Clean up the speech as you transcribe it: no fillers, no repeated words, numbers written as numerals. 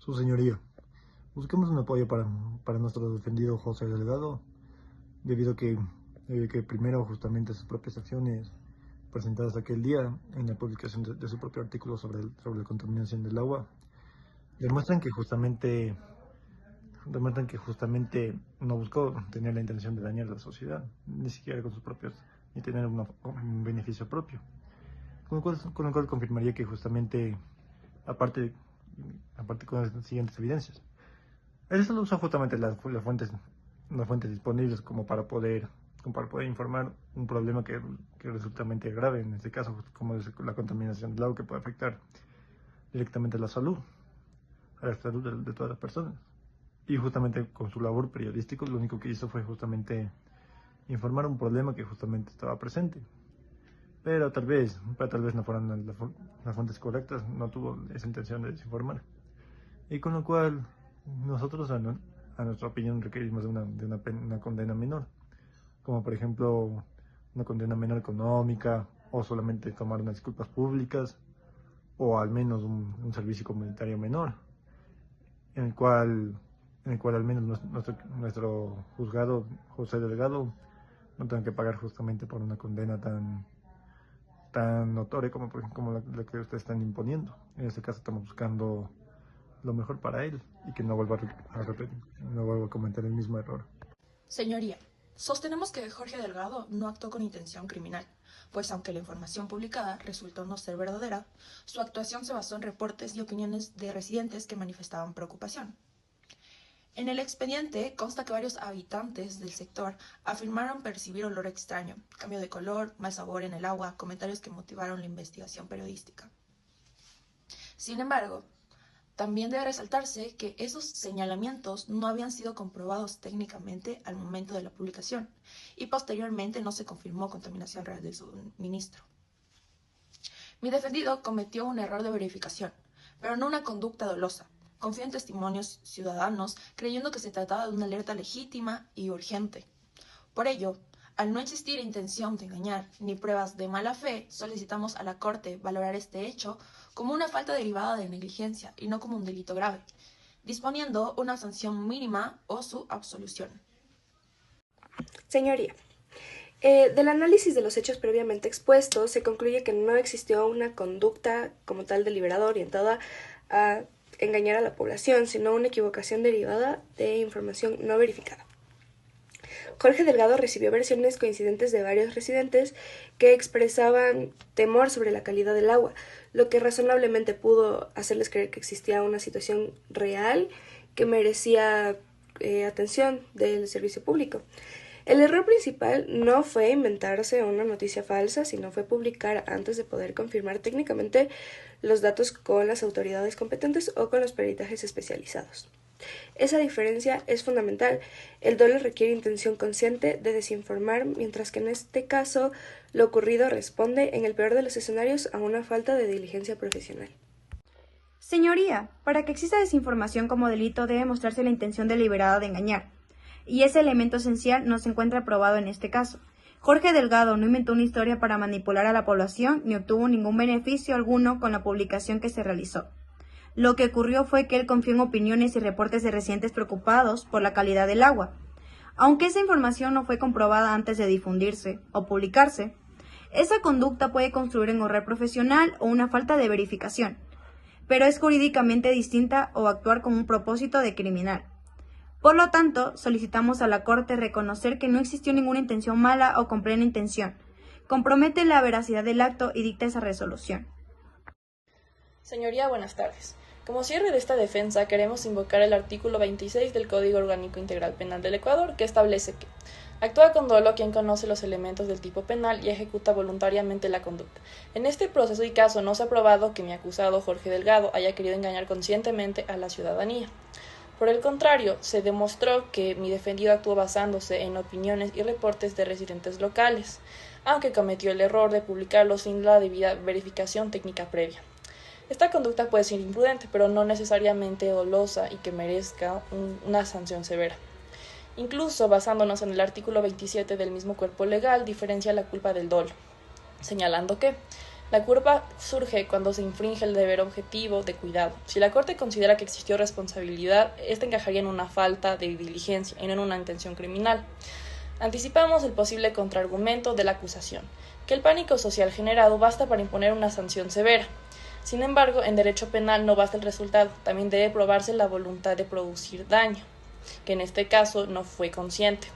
Su señoría, busquemos un apoyo para nuestro defendido José Delgado, debido a que primero justamente sus propias acciones presentadas aquel día en la publicación de su propio artículo sobre la contaminación del agua, demuestran que justamente no buscó tener la intención de dañar a la sociedad, ni siquiera con sus propios, ni tener un beneficio propio. Con lo cual confirmaría que justamente, aparte, aparte con las siguientes evidencias, él solo usa justamente las fuentes disponibles como para poder informar un problema que resulta grave, en este caso, como es la contaminación del agua, que puede afectar directamente a la salud de todas las personas. Y justamente con su labor periodística, lo único que hizo fue justamente informar un problema que justamente estaba presente. Pero tal vez no fueran las fuentes correctas, no tuvo esa intención de desinformar. Y con lo cual, nosotros, a nuestra opinión, requerimos una condena menor, como por ejemplo una condena menor económica, o solamente tomar unas disculpas públicas, o al menos un servicio comunitario menor, en el cual al menos nuestro juzgado, José Delgado, no tenga que pagar justamente por una condena tan notoria como la que ustedes están imponiendo. En este caso estamos buscando lo mejor para él y que no vuelva a repetir, no vuelva a cometer el mismo error. Señoría, sostenemos que Jorge Delgado no actuó con intención criminal, pues aunque la información publicada resultó no ser verdadera, su actuación se basó en reportes y opiniones de residentes que manifestaban preocupación. En el expediente consta que varios habitantes del sector afirmaron percibir olor extraño, cambio de color, mal sabor en el agua, comentarios que motivaron la investigación periodística. Sin embargo, también debe resaltarse que esos señalamientos no habían sido comprobados técnicamente al momento de la publicación y posteriormente no se confirmó contaminación real del suministro. Mi defendido cometió un error de verificación, pero no una conducta dolosa. Confió en testimonios ciudadanos creyendo que se trataba de una alerta legítima y urgente. Por ello, al no existir intención de engañar ni pruebas de mala fe, solicitamos a la Corte valorar este hecho como una falta derivada de negligencia y no como un delito grave, disponiendo una sanción mínima o su absolución. Señoría, del análisis de los hechos previamente expuestos, se concluye que no existió una conducta como tal deliberada orientada a engañar a la población, sino una equivocación derivada de información no verificada. Jorge Delgado recibió versiones coincidentes de varios residentes que expresaban temor sobre la calidad del agua, lo que razonablemente pudo hacerles creer que existía una situación real que merecía atención del servicio público. El error principal no fue inventarse una noticia falsa, sino fue publicar antes de poder confirmar técnicamente los datos con las autoridades competentes o con los peritajes especializados. Esa diferencia es fundamental. El dolo requiere intención consciente de desinformar, mientras que en este caso lo ocurrido responde, en el peor de los escenarios, a una falta de diligencia profesional. Señoría, para que exista desinformación como delito debe mostrarse la intención deliberada de engañar, y ese elemento esencial no se encuentra probado en este caso. Jorge Delgado no inventó una historia para manipular a la población ni obtuvo ningún beneficio alguno con la publicación que se realizó. Lo que ocurrió fue que él confió en opiniones y reportes de residentes preocupados por la calidad del agua. Aunque esa información no fue comprobada antes de difundirse o publicarse, esa conducta puede construir un error profesional o una falta de verificación, pero es jurídicamente distinta o actuar con un propósito de criminal. Por lo tanto, solicitamos a la Corte reconocer que no existió ninguna intención mala o con plena intención. Compromete la veracidad del acto y dicta esa resolución. Señoría, buenas tardes. Como cierre de esta defensa, queremos invocar el artículo 26 del Código Orgánico Integral Penal del Ecuador, que establece que actúa con dolo quien conoce los elementos del tipo penal y ejecuta voluntariamente la conducta. En este proceso y caso no se ha probado que mi acusado Jorge Delgado haya querido engañar conscientemente a la ciudadanía. Por el contrario, se demostró que mi defendido actuó basándose en opiniones y reportes de residentes locales, aunque cometió el error de publicarlo sin la debida verificación técnica previa. Esta conducta puede ser imprudente, pero no necesariamente dolosa y que merezca una sanción severa. Incluso, basándonos en el artículo 27 del mismo cuerpo legal, diferencia la culpa del dolo, señalando que La culpa surge cuando se infringe el deber objetivo de cuidado. Si la Corte considera que existió responsabilidad, esta encajaría en una falta de diligencia y no en una intención criminal. Anticipamos el posible contraargumento de la acusación, que el pánico social generado basta para imponer una sanción severa. Sin embargo, en derecho penal no basta el resultado, también debe probarse la voluntad de producir daño, que en este caso no fue consciente.